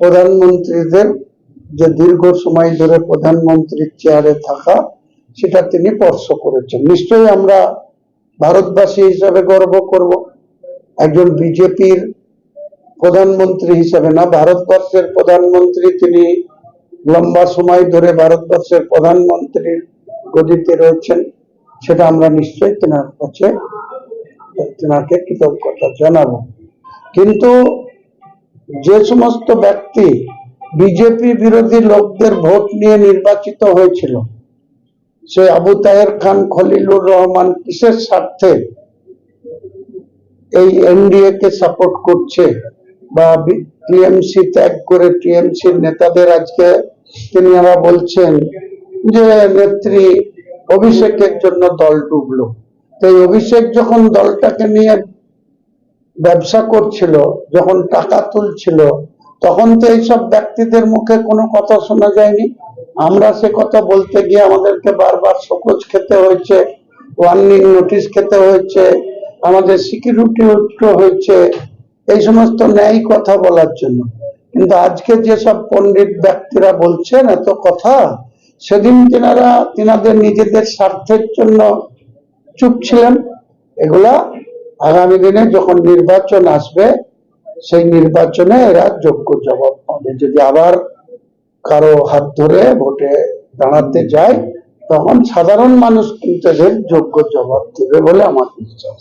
প্রধানমন্ত্রীদের যে দীর্ঘ সময় ধরে প্রধানমন্ত্রীর চেয়ারে থাকা, সেটা তিনি স্পর্শ করেছেন। নিশ্চয়ই আমরা ভারতবাসী হিসাবে গর্ব করব। একজন বিজেপির প্রধানমন্ত্রী হিসাবে না, ভারতবর্ষের প্রধানমন্ত্রী, তিনি লম্বা সময় ধরে ভারতবর্ষের প্রধানমন্ত্রীর গদিতে রয়েছেন। সেটা আমরা নিশ্চয়ই তেনার কাছে তেনাকে কৃতজ্ঞতা জানাবো। কিন্তু যে সমস্ত ব্যক্তি বিজেপি বিরোধী লোকদের ভোট নিয়ে নির্বাচিত হয়েছিল, সে আবু তাহের খান, খলিলুর রহমান কিসের স্বার্থে এই এনডিএ কে সাপোর্ট করছে বা টিএমসি ত্যাগ করে টিএমসির নেতাদের আজকে তিনিরা বলছেন যে নেত্রী অভিষেকের জন্য দল ডুবলো। তাই অভিষেক যখন দলটাকে নিয়ে ব্যবসা করছিল, যখন টাকা তুলছিল, তখন তো এইসব ব্যক্তিদের মুখে কোনো কথা শোনা যায়নি। আমরা সে কথা বলতে গিয়ে আমাদেরকে বারবার শোকজ খেতে হয়েছে, ওয়ার্নিং নোটিশ খেতে হয়েছে, আমাদের সিকিউরিটি উঠতে হয়েছে এই সমস্ত ন্যায় কথা বলার জন্য। কিন্তু আজকে যেসব পণ্ডিত ব্যক্তিরা বলছেন এত কথা, সেদিন তিনাদের নিজেদের স্বার্থের জন্য চুপ ছিলেন। এগুলা আগামী দিনে যখন নির্বাচন আসবে, সেই নির্বাচনে এরা যোগ্য জবাব পাবে। যদি আবার কারো হাত ধরে ভোটে দাঁড়াতে যায়, তখন সাধারণ মানুষ কিন্তু এদের যোগ্য জবাব দেবে বলে আমার বিশ্বাস।